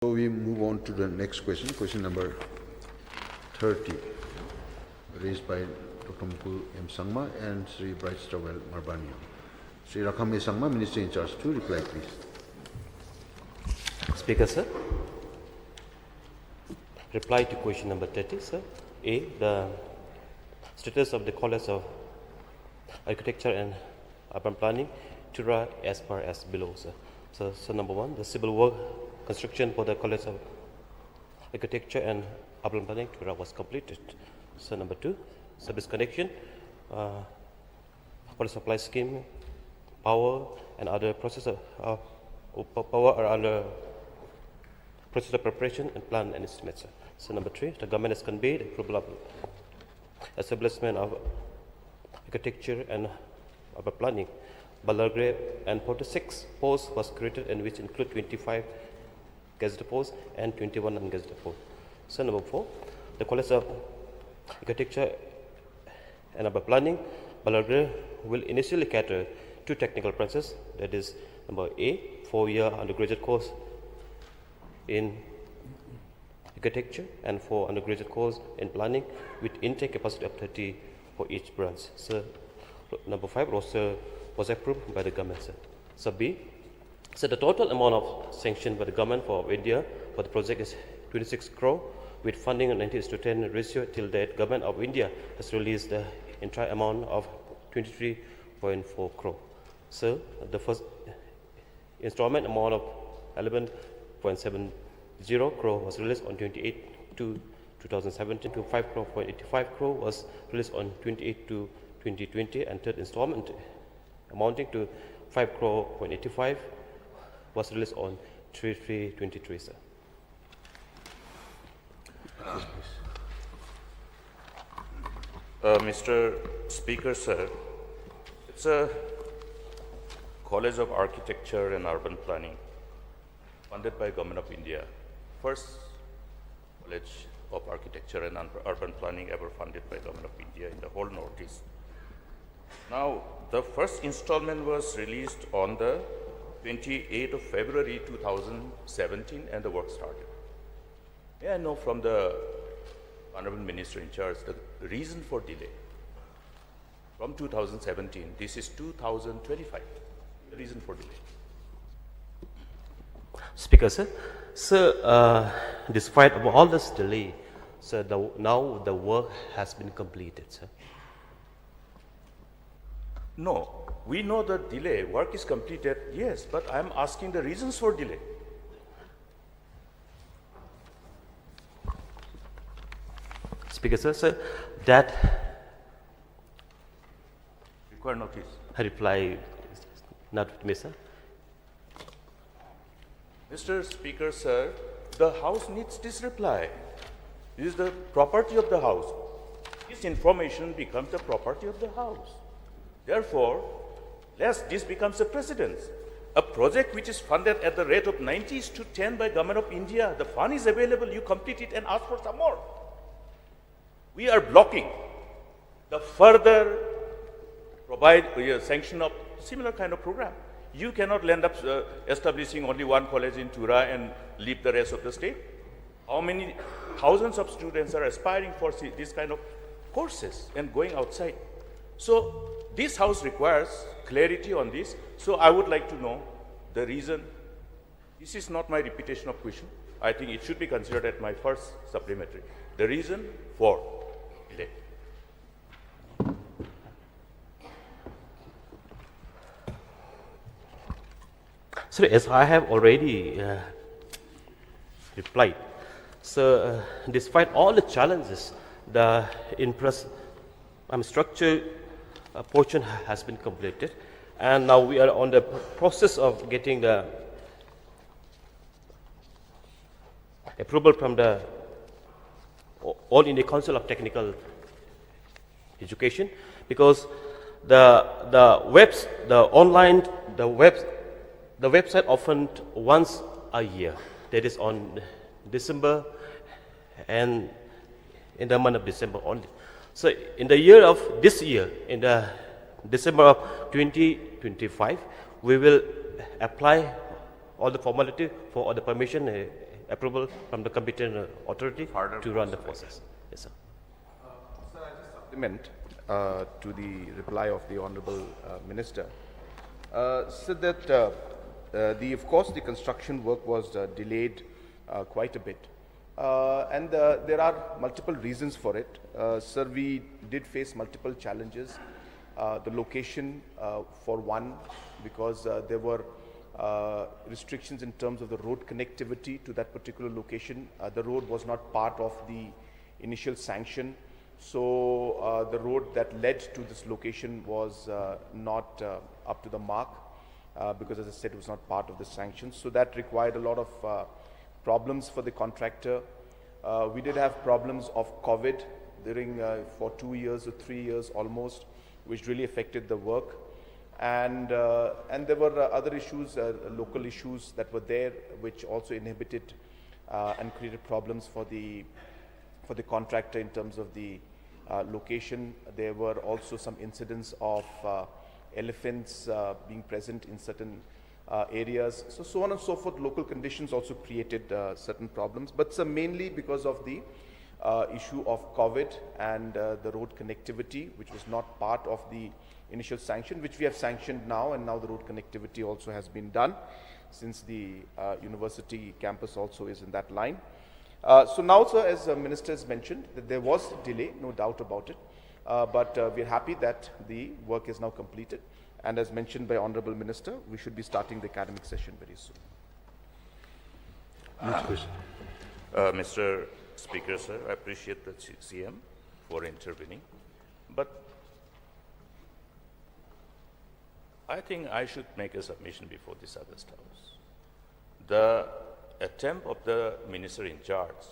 So we move on to the next question number 30, raised by Dr. Mukul M. Sangma and Sri Bright Stowell Marbanio. Sri Rakham A. Sangma, Minister in charge, to reply, please. Speaker, sir. Reply to question number 30, sir. A. The status of the College of Architecture and Urban Planning, Tura, as per as below, sir. So number 1, the civil work construction for the College of Architecture and Urban Planning, Tura, was completed. So number 2, service connection, water supply scheme, power and other process of power are under process of preparation and plan and estimates. So number 3, the government has conveyed approval of establishment of architecture and urban planning. Balagre and 46 posts was created, in which include 25 gazetted posts and 21 ungazetted posts. So number 4, the College of Architecture and Urban Planning, Balagre, will initially cater to technical branches, that is number A, 4-year undergraduate course in architecture and 4 undergraduate course in planning with intake capacity of 30 for each branch. So number 5, roster was approved by the government, sir. So B, so the total amount of sanction by the government for India for the project is 26 crore with funding on 90:10 ratio. Till date, government of India has released the entire amount of 23.4 crore. So the first installment amount of 11.70 crore was released on 28/2/2017 to 5.85 crore was released on 28/2/2020, and third installment amounting to 5 crore.85 was released on 3/3/23, sir. Mr. Speaker, sir, it's a College of Architecture and Urban Planning funded by Government of India. First College of Architecture and Urban Planning ever funded by Government of India in the whole Northeast. Now, the first installment was released on the 28th of February 2017 and the work started. May I know from the Honorable Minister in charge the reason for delay? From 2017, this is 2025. The reason for delay. Speaker, sir. Sir, despite of all this delay, sir, now the work has been completed, sir. No, we know the delay. Work is completed, yes, but I'm asking the reasons for delay. Speaker, sir, that Require notice. I reply not with me, sir. Mr. Speaker, sir, the House needs this reply. This is the property of the House. This information becomes the property of the House. Therefore, lest this becomes a precedent. A project which is funded at the rate of 90:10 by Government of India, the fund is available, you complete it and ask for some more. We are blocking the further sanction of similar kind of program. You cannot end up establishing only one college in Tura and leave the rest of the state. How many thousands of students are aspiring for this kind of courses and going outside? So this House requires clarity on this. So I would like to know the reason. This is not my repetition of question. I think it should be considered at my first supplementary. The reason for delay. So as I have already replied, so despite all the challenges, the structure portion has been completed, and now we are on the process of getting the approval from the All India Council of Technical Education, because the website opened once a year, that is on December and in the month of December only. So in the year of this year, in the December of 2025, we will apply all the formality for all the permission approval from the competent authority Further to run the process. process. Yes, sir. Sir, I just supplement to the reply of the Honorable Minister. Said that of course, the construction work was delayed quite a bit. And there are multiple reasons for it. Sir, we did face multiple challenges. The location, for one, because there were restrictions in terms of the road connectivity to that particular location. The road was not part of the initial sanction. So the road that led to this location was not up to the mark because, as I said, it was not part of the sanctions. So that required a lot of problems for the contractor. We did have problems of COVID during for 2 years or 3 years almost, which really affected the work. And there were other issues, local issues that were there, which also inhibited and created problems for the contractor in terms of the location. There were also some incidents of elephants being present in certain areas. So on and so forth. Local conditions also created certain problems, but mainly because of the issue of COVID and the road connectivity, which was not part of the initial sanction, which we have sanctioned now, and now the road connectivity also has been done, since the university campus also is in that line. So now, sir, as the Minister has mentioned, that there was delay, no doubt about it, but we're happy that the work is now completed. And as mentioned by Honorable Minister, we should be starting the academic session very soon. Next question. Mr. Speaker, sir, I appreciate the CM for intervening, but I think I should make a submission before this August House. The attempt of the minister in charge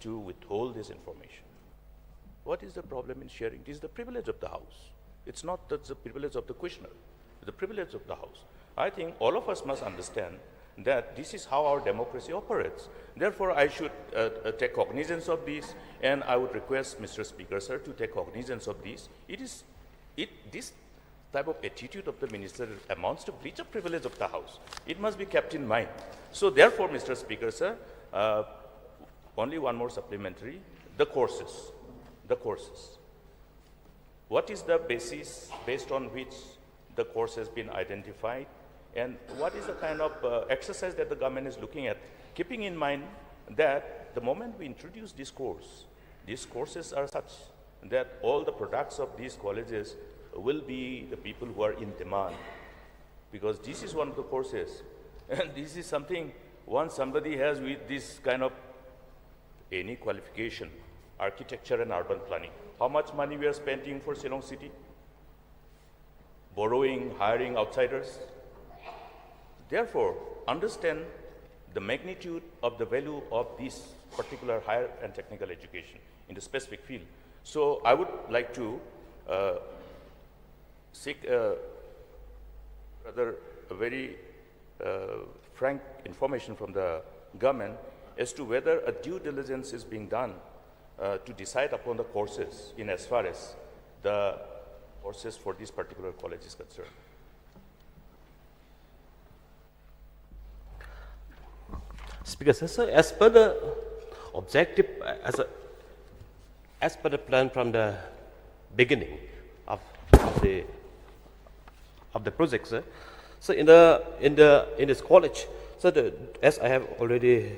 to withhold this information. What is the problem in sharing? It is the privilege of the House. It's not the privilege of the questioner, the privilege of the House. I think all of us must understand that this is how our democracy operates. Therefore, I should take cognizance of this, and I would request Mr. Speaker, sir, to take cognizance of this. This type of attitude of the minister amounts to breach of privilege of the House. It must be kept in mind. So therefore, Mr. Speaker, sir, only one more supplementary, the courses. What is the basis based on which the course has been identified, and what is the kind of exercise that the government is looking at, keeping in mind that the moment we introduce this course, these courses are such that all the products of these colleges will be the people who are in demand, because this is one of the courses, and this is something, once somebody has with this kind of any qualification, architecture and urban planning, how much money we are spending for Shillong city? Borrowing, hiring outsiders. Therefore, understand the magnitude of the value of this particular higher and technical education in the specific field. So I would like to seek rather a very frank information from the government as to whether a due diligence is being done to decide upon the courses in as far as the courses for this particular college is concerned. Speaker, sir, as per the objective, as per the plan from the beginning of the project, sir. So in this college, so as I have already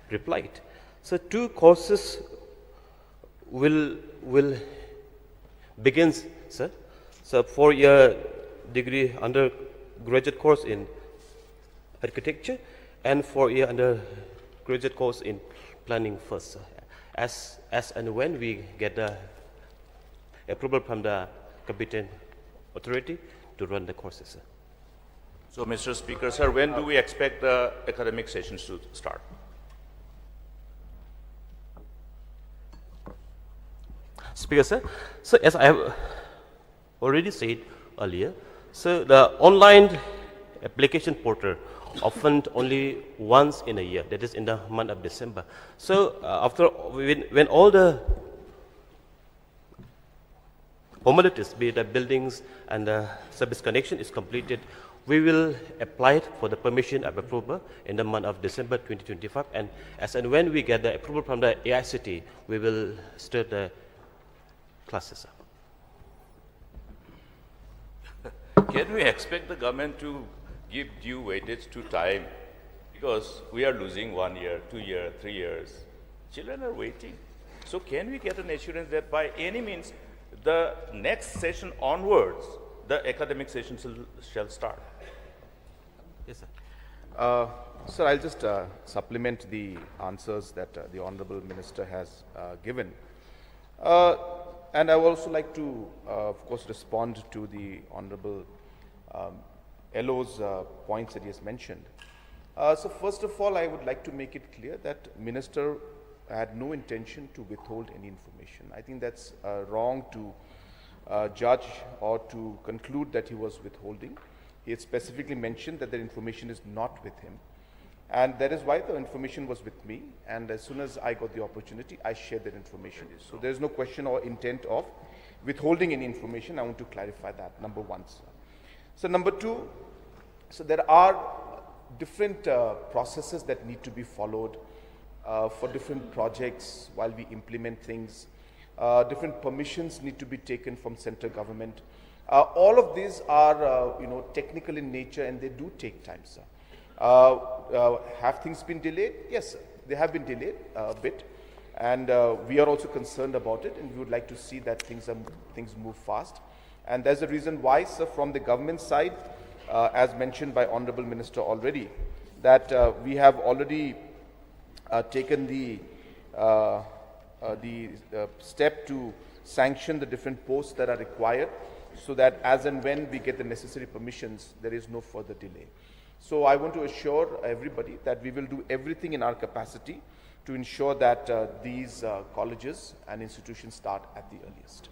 replied, so 2 courses will begin, sir. So 4-year degree undergraduate course in architecture and 4-year undergraduate course in planning first, sir. As and when we get the approval from the competent authority to run the courses, sir. So, Mr. Speaker, sir, when do we expect the academic sessions to start? Speaker, sir, so as I have already said earlier, so the online application portal opened only once in a year, that is in the month of December. So when all the formalities, be it the buildings and the service connection is completed, We will apply for the permission of approval in the month of December 2025, and as and when we get the approval from the AICT, we will start the classes. Can we expect the government to give due weightage to time? Because we are losing 1 year, 2 years, 3 years. Children are waiting. So can we get an assurance that by any means, the next session onwards, the academic session shall start? Yes, sir. Sir, I'll just supplement the answers that the Honorable Minister has given. And I would also like to, of course, respond to the Honorable LO's points that he has mentioned. So first of all, I would like to make it clear that Minister had no intention to withhold any information. I think that's wrong to judge or to conclude that he was withholding. He had specifically mentioned that the information is not with him. And that is why the information was with me. And as soon as I got the opportunity, I shared that information. So there's no question or intent of withholding any information. I want to clarify that, number one, sir. So number two, so there are different processes that need to be followed for different projects while we implement things. Different permissions need to be taken from central government. All of these are, technical in nature, and they do take time, sir. Have things been delayed? Yes, sir. They have been delayed a bit, and we are also concerned about it, and we would like to see that things move fast. And there's a reason why, sir, from the government side, as mentioned by Honorable Minister already, that we have already taken the step to sanction the different posts that are required, so that as and when we get the necessary permissions, there is no further delay. So I want to assure everybody that we will do everything in our capacity to ensure that these colleges and institutions start at the earliest.